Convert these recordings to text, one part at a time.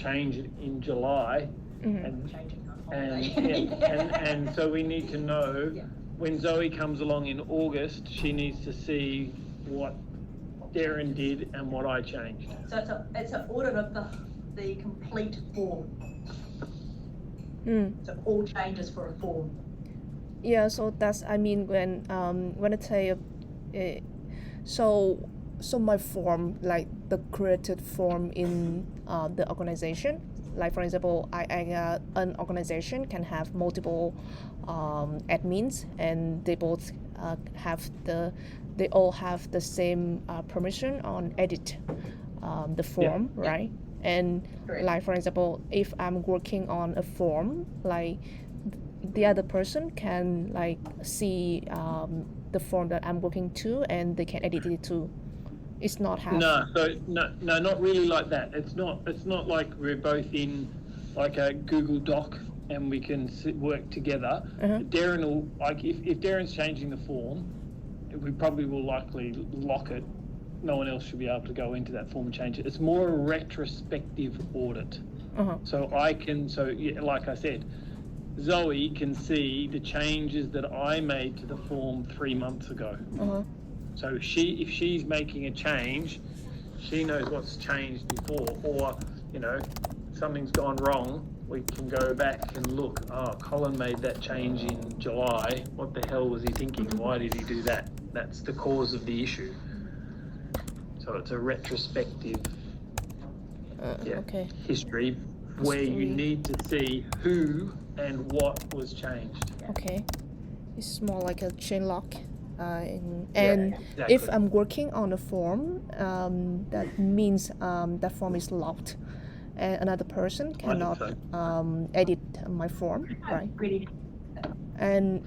change it in July, and so we need to know when Zoe comes along in August, she needs to see what Darren did and what I changed. So it's an audit of the complete form. So all changes for a form. Yeah, so that's, I mean, when I say, so my form, like the created form in the organization, like for example, an organization can have multiple admins, and they all have the same permission on edit the form, right? And like for example, if I'm working on a form, like the other person can like see the form that I'm working to, and they can edit it too. It's not have. No, not really like that. It's not like we're both in like a Google Doc and we can work together. Darren will, like, if Darren's changing the form, we probably will likely lock it. No one else should be able to go into that form and change it. It's more a retrospective audit. So like I said, Zoe can see the changes that I made to the form 3 months ago. So if she's making a change, she knows what's changed before, or something's gone wrong. We can go back and look. Oh, Colin made that change in July. What the hell was he thinking? Why did he do that? That's the cause of the issue. So it's a retrospective history where you need to see who and what was changed. Okay, it's more like a chain lock. And exactly. If I'm working on a form, that means that form is locked, and another person cannot edit my form, right? And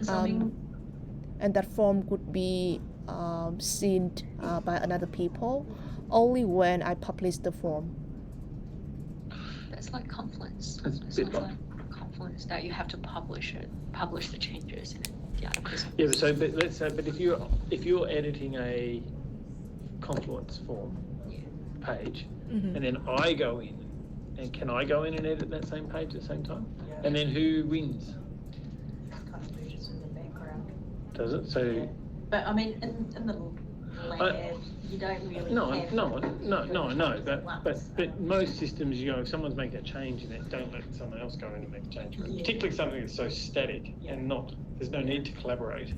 that form could be seen by another people only when I publish the form. That's like Confluence. It's a bit like Confluence that you have to publish the changes in it. But if you're editing a Confluence form page, and then I go in, and can I go in and edit that same page at the same time? And then who wins? Contributions in the background. Does it? So. But I mean, in the lab, you don't really. No. But most systems, if someone's making a change in it, don't let someone else go in and make a change. Particularly something that's so static and there's no need to collaborate.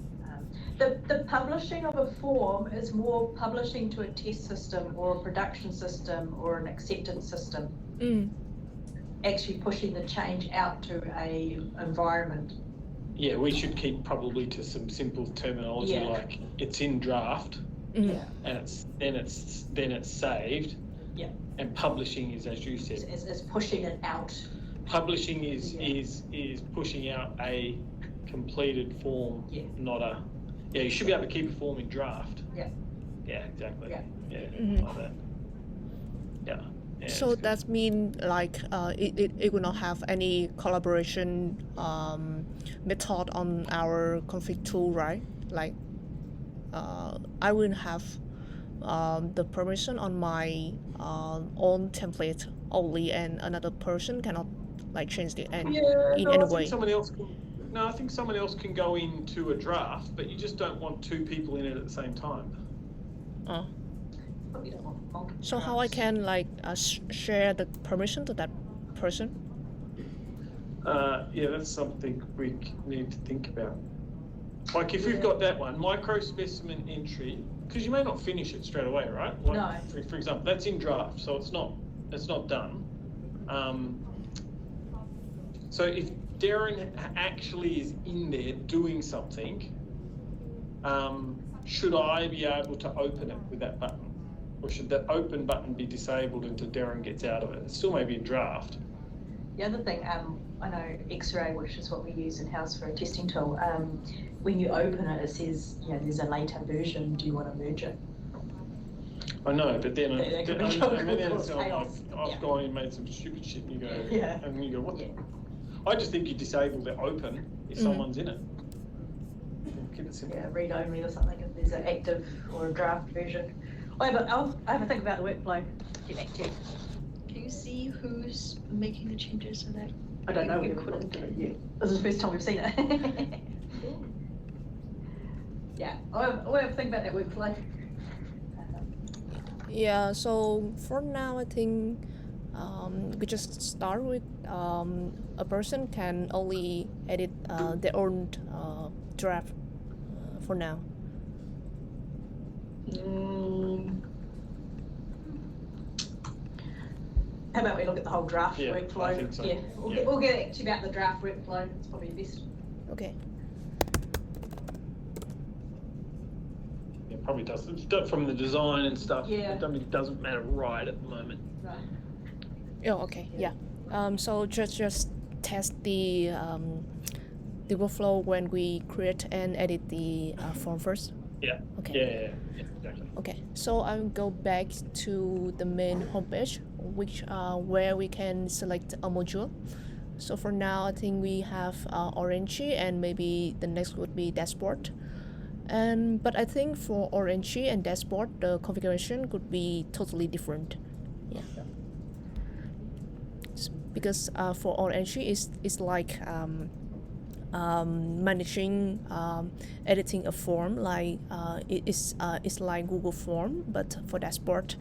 The publishing of a form is more publishing to a test system or a production system or an acceptance system. Actually pushing the change out to a environment. Yeah, we should keep probably to some simple terminology like it's in draft, and it's saved. Yeah. And publishing is, as you said, is pushing it out. Publishing is pushing out a completed form, not a. Yeah, you should be able to keep a form in draft. Yeah. Yeah, exactly. Yeah. Like that. Yeah. So that means like it will not have any collaboration method on our config tool, right? Like I will have the permission on my own template only, and another person cannot like change it in any way. I think someone else can go into a draft, but you just don't want two people in it at the same time. So how I can like share the permission to that person? That's something we need to think about. Like if we've got that one, micro specimen entry, because you may not finish it straight away, right? Like, no. For example, that's in draft, so it's not done. So if Darren actually is in there doing something, should I be able to open it with that button? Or should that open button be disabled until Darren gets out of it? It still may be in draft. The other thing, I know X-Ray, which is what we use in-house for a testing tool, when you open it, it says, there's a later version, do you want to merge it? I know, but then I've gone and made some stupid shit and you go, what the? I just think you disable the open if someone's in it. Keep it simple. Yeah, read only or something if there's an active or a draft version. I have a think about the workflow. Get back to you. Can you see who's making the changes so that I don't know. we We haven't couldn't looked at it yet. This is the first time we've seen it. Yeah, I'll have to think about that workflow. Yeah, so for now, I think we just start with a person can only edit their own draft for now. How about we look at the whole draft Yeah, workflow? I think so. Yeah, Yeah. we'll get actually about the draft workflow. It's probably best. Okay. It probably does. From the design and stuff, Yeah. it doesn't matter right at the moment. Right. Oh, okay. Yeah. So just test the workflow when we create and edit the form first. Yeah. Okay. Yeah, exactly. Okay, so I'll go back to the main homepage, which where we can select a module. So for now, I think we have Orangey, and maybe the next would be dashboard. But I think for Orangey and dashboard, the configuration could be totally different. Yeah. Because for Orangey, it's like managing editing a form, like it's like Google Form, but for dashboard,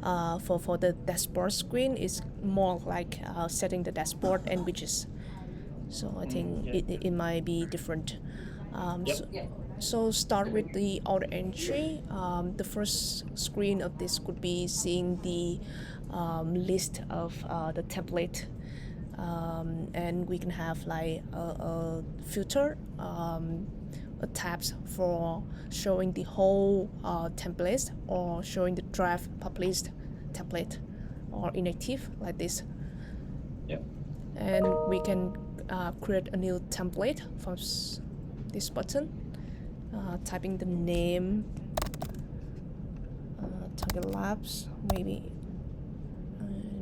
for the dashboard screen is more like setting the dashboard and widgets. So I think it might be different. So start with the auto entry. The first screen of this could be seeing the list of the template. And we can have like a filter, a tabs for showing the whole template, or showing the draft published template, or inactive like this. Yep. And we can create a new template from this button, typing the name, Target Labs maybe.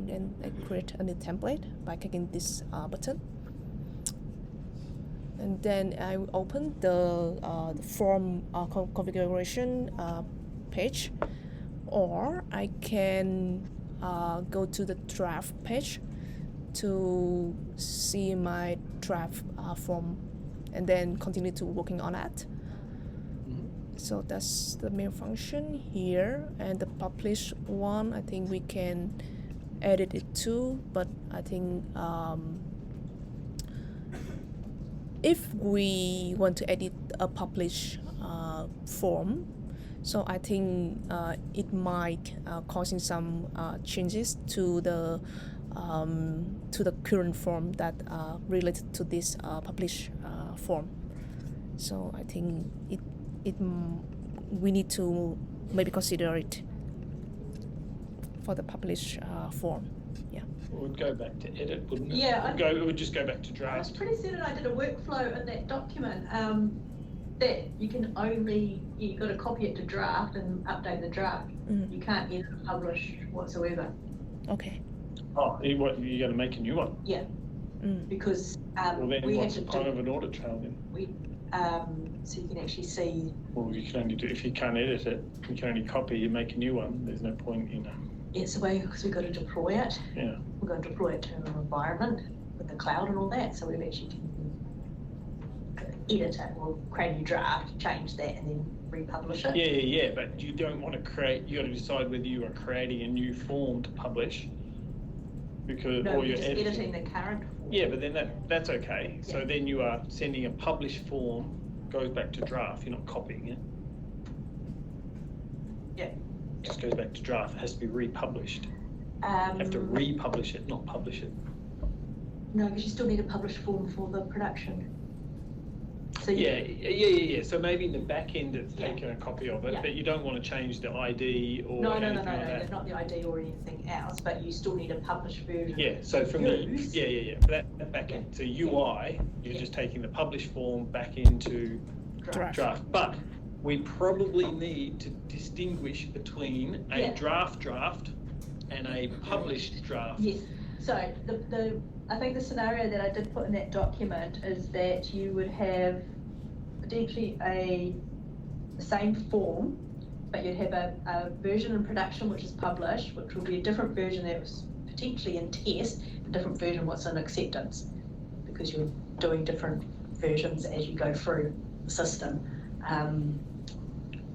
And I create a new template by clicking this button, and then I will open the form configuration page, or I can go to the draft page to see my draft form, and then continue to working on it. So that's the main function here, and the publish one, I think we can edit it too, but I think if we want to edit a publish form, so I think it might causing some changes to the current form that related to this publish form. So I think we need to maybe consider it for the publish form. Yeah. It would go back to edit, wouldn't it? Yeah, It would just go back to I was draft. pretty certain I did a workflow in that document that you can only, you've got to copy it to draft and update the draft. You can't edit or publish whatsoever. Okay. Oh, you're going to make a new one? Yeah, because Well, then we had what's to the point of do, an audit trail then? so you can actually see. Well, you can only do, if you can't edit it, you can only copy, you make a new one. There's no point in It's the way, because we've got to deploy it. Yeah. We've got to deploy it to an environment with the cloud and all that, so we've actually can edit it or create a new draft, change that, and then republish it. Yeah, but you don't want to create, you got to decide whether you are creating a new form to publish, because, No, or we're you're just editing the current form. Yeah, but then that's okay. So Yeah. then you are sending a published form, goes back to draft, you're not copying it. Yeah. Just goes back to draft, it has to be republished. You Um, have to republish it, not publish it. No, because you still need a published form for the production. So you- Yeah. So maybe in the back end it's Yeah. taken a copy of it, Yeah. but you don't want to change the ID or No, anything like that. not the ID or anything else, but you still need a published version. Yeah, so from the, Use. yeah, that back end, so UI, you're Yeah. just taking the published form back into Draft. draft. But we probably need to distinguish between a Yeah. draft and a published draft. Yes, so I think the scenario that I did put in that document is that you would have potentially the same form, but you'd have a version in production which is published, which will be a different version that was potentially in test, a different version what's in acceptance, because you're doing different versions as you go through the system.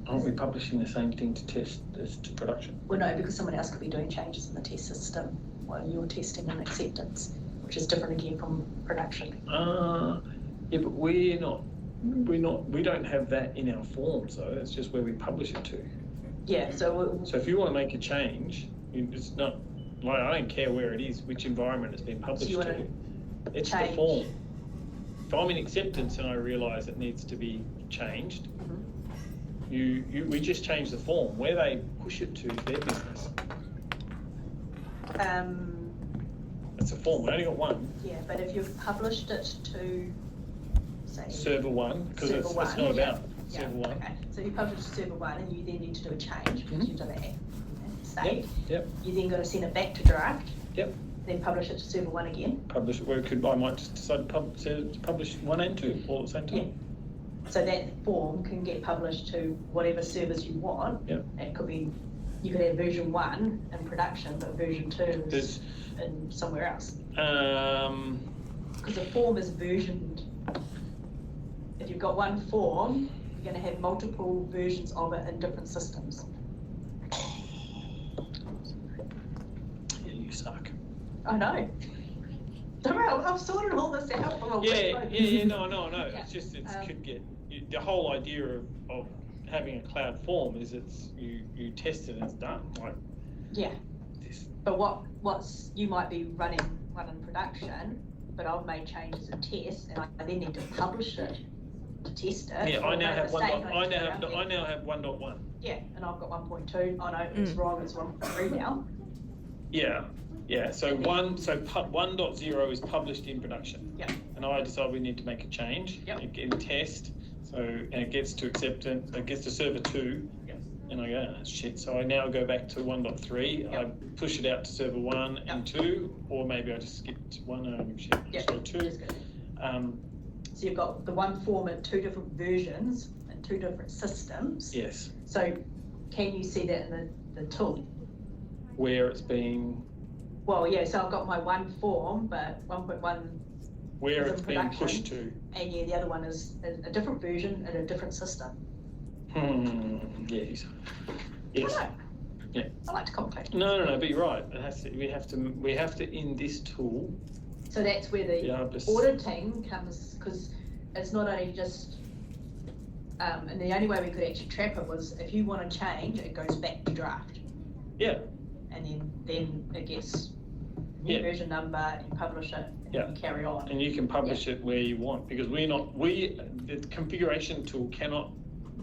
Aren't we publishing the same thing to test as to production? Well, no, because someone else could be doing changes in the test system while you're testing in acceptance, which is different again from production. Yeah, but we don't have that in our forms though. It's just where we publish it to. Yeah, so if you want to make a change, it's not like, I don't care where it is, which environment it's been published to. It's the form. If I'm in acceptance and I realise it needs to be changed, we just change the form. Where they push it to is their business. It's a form. We only got one. Yeah, but if you've published it to, say, server one, because it's not about server one. Okay. So you publish to server one, and you then need to do a change because you've done that state. Yep. You then got to send it back to draft. Yep. Then publish it to server one again. Publish it where it could. I might just decide to publish 1 and 2 all at the same time. Yeah. So that form can get published to whatever servers you want. Yep. It could be, you could have version 1 in production, but version 2 is in somewhere else. Because the form is versioned. If you've got one form, you're going to have multiple versions of it in different systems. Yeah, you suck. I know. Don't worry, I've sorted all this out from a week. No. It's just, could get, the whole idea of having a cloud form is you test it and it's done. Like, yeah. But what's, you might be running one in production, but I've made changes in test, and I then need to publish it to test it. Yeah, I now have 1.1. Yeah, and I've got 1.2. Oh no, it's wrong. It's 1.3 now. Yeah. So 1.0 is published in production. Yeah. And I decide we need to make a change. Yep. In test. And it gets to acceptance. It gets to server 2. Yes. And I go, oh, shit. So I now go back to 1.3. Yep. I push it out to server 1 and 2, or maybe I just skipped 1 and so 2. So you've got the one form in 2 different versions and 2 different systems. Yes. So can you see that in the tool? Where it's being. Well, yeah. So I've got my one form, but 1.1. Where it's being pushed to. And yeah, the other one is a different version in a different system. Yes. Yes. Yeah. I like to complicate. No, but you're right. It has to. We have to in this tool. So that's where the auditing comes, because it's not only just, and the only way we could actually trap it was if you want to change, it goes back to draft. Yeah. And then it gets new version number, you publish it, and you carry on. And you can publish it where you want, because the configuration tool cannot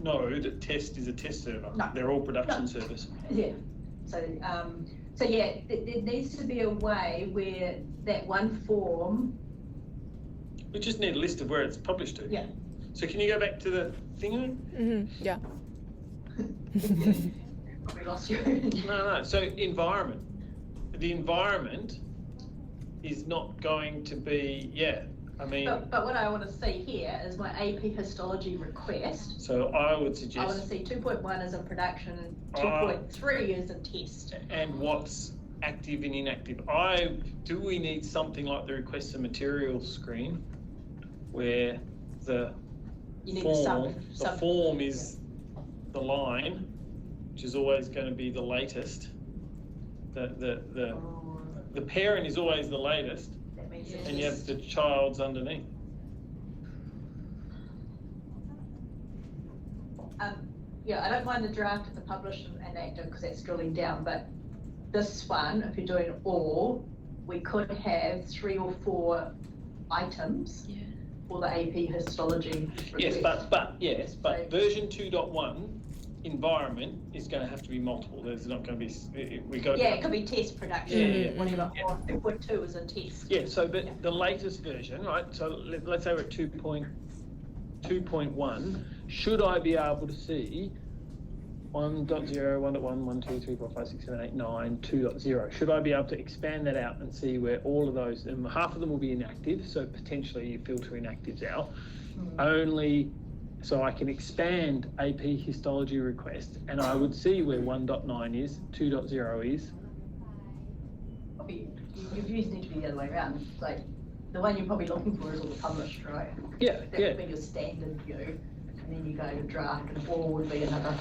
know that test is a test server. No. They're all production servers. Yeah. So yeah, there needs to be a way where that one form. We just need a list of where it's published to. Yeah. So can you go back to the thing? Yeah. We lost you. No. So environment. The environment is not going to be, But what I want to see here is my AP histology request. So I would suggest. I want to see 2.1 is in production and 2.3 is in test. And what's active and inactive. Do we need something like the request of materials screen where the form is the line, which is always going to be the latest. The parent is always the latest, and you have the child's underneath. I don't mind the draft of the published and active because that's drilling down, but this one, if you're doing all, we could have 3 or 4 items for the AP histology request. Yes, but version 2.1 environment is going to have to be multiple. There's not going to be. It could be test production, whatever. Or 2.2 is a test. Yeah. So, but the latest version, right? So let's say we're at 2.1. Should I be able to see 1.0, 1.1, 1, 2, 3, 4, 5, 6, 7, 8, 9, 2.0? Should I be able to expand that out and see where all of those, and half of them will be inactive, so potentially you filter inactives out. Only so I can expand AP histology request, and I would see where 1.9 is, 2.0 is. copy, your views need to be the other way around. Like, the one you're probably looking for is all the published, right? Yeah, That yeah. would be your standard view, and then you go to draft, and all would be another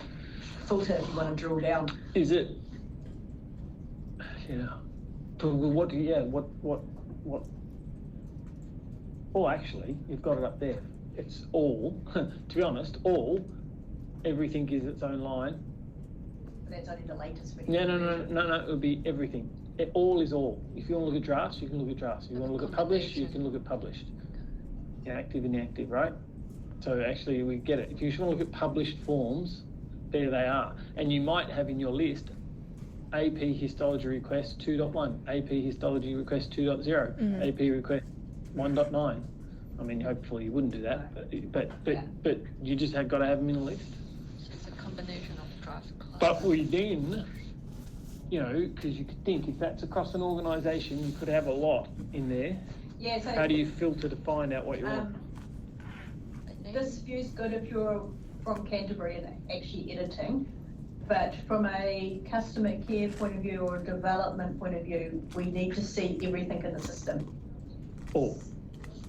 filter if you want to drill down. Is it? Yeah. But what? Yeah. What? Oh, actually, you've got it up there. It's all. To be honest, all. Everything is its own line. But that's only the latest version. No. It would be everything. All is all. If you want to look at drafts, you can look at drafts. If you want to look at published, you can look at published. Active, inactive, right? So actually, we get it. If you just want to look at published forms, there they are. And you might have in your list AP histology request 2.1, AP histology request 2.0, AP request 1.9. I mean, hopefully you wouldn't do that, but you just have got to have them in a list. It's a combination of draft class. But we then, you know, because you could think if that's across an organisation, you could have a lot in there. Yeah, so How do you filter to find out what you want? this view's good if you're from Canterbury and actually editing, but from a customer care point of view or development point of view, we need to see everything in the system. All.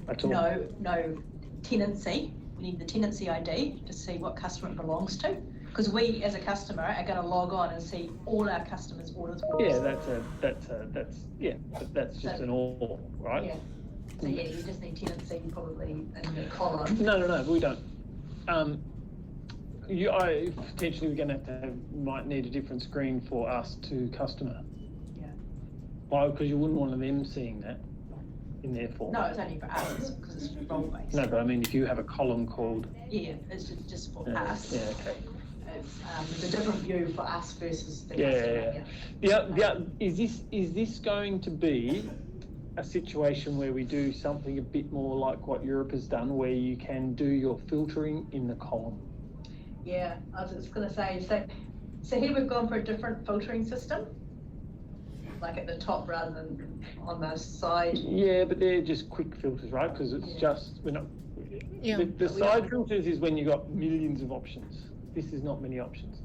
That's all. No tenancy. We need the tenancy ID to see what customer it belongs to. Because we, as a customer, are going to log on and see all our customers' orders. Yeah, that's just an all, right? Yeah. So yeah, you just need tenancy probably in the column. No, we don't. Potentially we're going to might need a different screen for us to customer. Yeah. Why? Because you wouldn't want them seeing that in their form. No, it's only for us because it's role based. No, but I mean, if you have a column called. Yeah, it's just for us. Yeah. Okay. It's a different view for us versus the Yeah. customer. Is this going to be a situation where we do something a bit more like what Europe has done, where you can do your filtering in the column? Yeah, I was just going to say, so here we've gone for a different filtering system, like at the top rather than on the side. Yeah, but they're just quick filters, right? Because it's just, we're not. Yeah. The side filters is when you've got millions of options. This is not many options.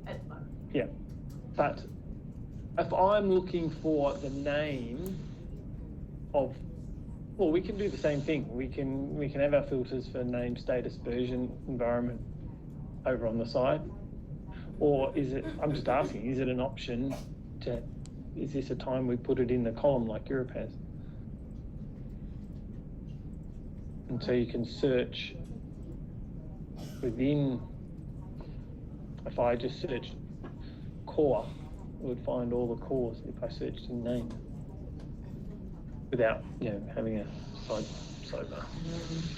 At the moment. Yeah, but if I'm looking for the name of, well, we can do the same thing. We can have our filters for name, status, version, environment over on the side. Or is it, I'm just asking, is it an option to, is this a time we put it in the column like Europe has? And so you can search within, if I just searched core, it would find all the cores if I searched in name. Without, having a sidebar.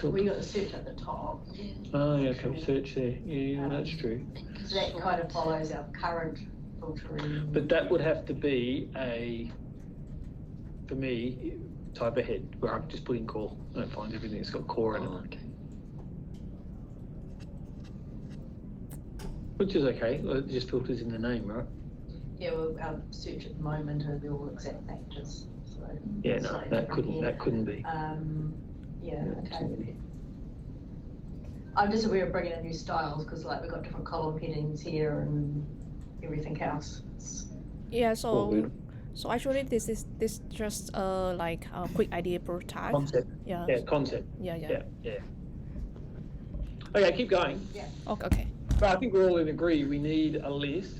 We got the search at the top. Oh, yeah, okay, search there. Yeah, that's true. Because that kind of follows our current filtering. But that would have to be for me, type ahead, where I'm just putting core and it finds everything that's got core in it. Okay. Which is okay, it just filters in the name, right? Yeah, well, our search at the moment are the all exact factors. So Yeah, no, that couldn't be. Yeah, okay. I'm just aware of bringing in new styles because like we've got different column headings here and everything else. Yeah, Cool. so actually this is just like a quick idea prototype. Concept. Yeah. Yeah, concept. Yeah. Yeah. Okay, keep going. Okay. But I think we're all in agree we need a list.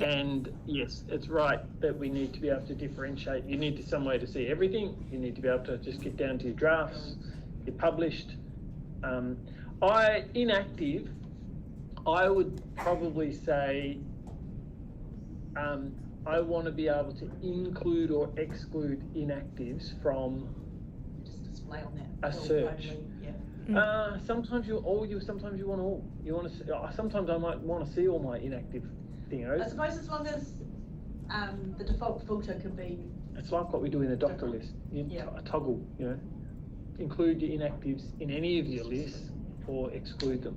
And yes, it's right that we need to be able to differentiate. You need some way to see everything. You need to be able to just get down to your drafts, your published. Inactive, I would probably say I want to be able to include or exclude inactives from Just display on that. a search. Yeah. Sometimes you sometimes you want all. You want to. Sometimes I might want to see all my inactive thingos. I suppose as long as the default filter can be. It's like what we do in a doctor list. A toggle, include your inactives in any of your lists or exclude them,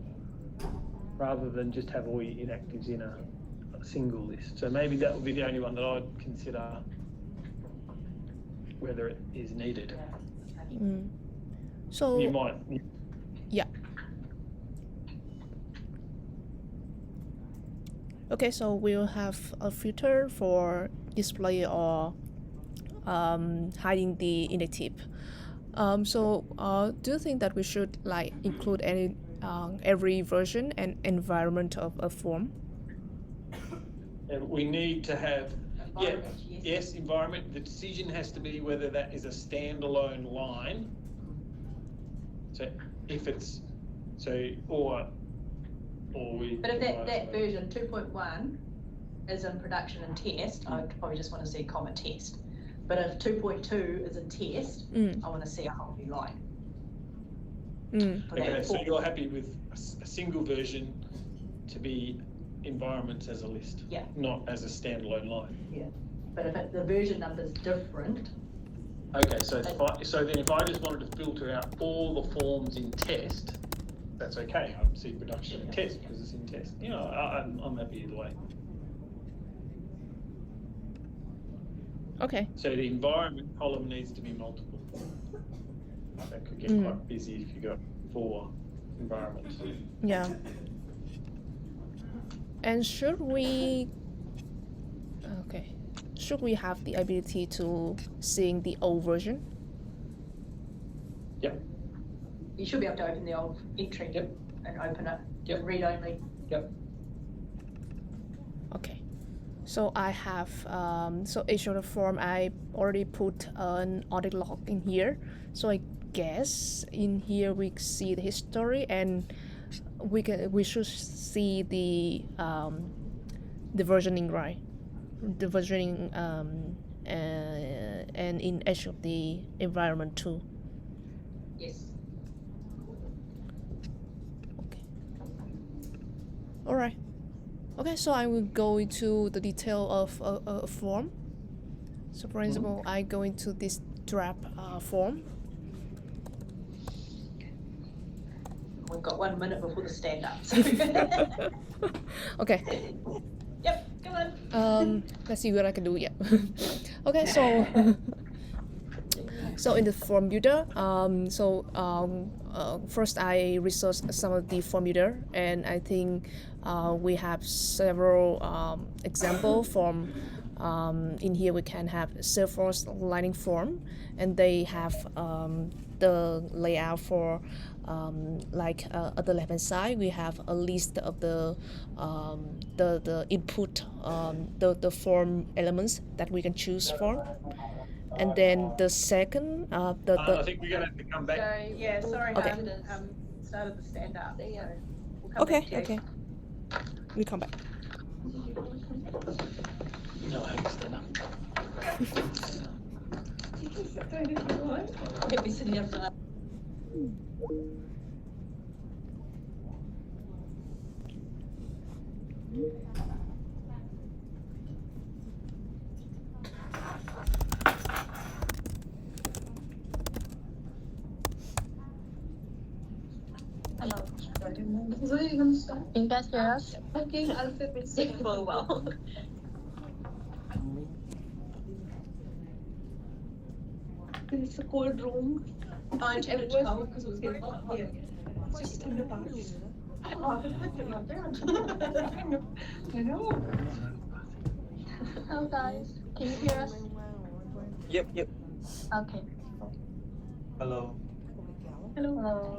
rather than just have all your inactives in a single list. So maybe that would be the only one that I'd consider whether it is needed. So You might. yeah. Okay, so we'll have a filter for display or hiding the index tip. Do you think that we should like include any every version and environment of a form? And we need to have, yeah, Environment, yes, environment. The decision has to be whether that is a standalone line. So if it's, or we. But if that version 2.1 is in production and test, I'd probably just want to see comma test. But if 2.2 is a test, I want to see a whole new line. For that Okay, so form. you're happy with a single version to be environments as a list? Yeah. Not as a standalone line? Yeah, but if the version number is different, Okay, so then if I just wanted to filter out all the forms in test, that's okay. I'd see production and test because it's in test. You know, I'm happy either way. Okay. So the environment column needs to be multiple. That could get quite busy if you got 4 environments. Yeah. And should we have the ability to seeing the old version? Yep. you should be able to open the old entry Yep. and open it, Yep. read only. Yep. Okay. So I have, so each of the form I already put an audit log in here. So I guess in here we see the history and we should see the versioning, right? The versioning and in each of the environment too. Yes. Okay. All right. Okay, so I will go into the detail of a form. So for example, I go into this draft form. We've got 1 minute before the stand up. Okay. Yep, come on. Let's see what I can do. Yeah. Okay, so so in the form builder, first I researched some of the form builder, and I think we have several example form. In here we can have Salesforce Lightning form, and they have the layout for at the left hand side we have a list of the input the form elements that we can choose for, and then the second I think we're going to have to come back. So, yeah, sorry, Okay. started the stand up. So we'll come okay back to you. okay we come back. No, I understand. Get me sitting up there. Hello. So you're gonna start? You guys hear us? Okay, I'll fit it sick for a while. This is a cold room. Find It which was color. because it was getting hot here. It's just in the back. I know. Hello guys, can you hear us? Yep. Okay. Hello. Hello.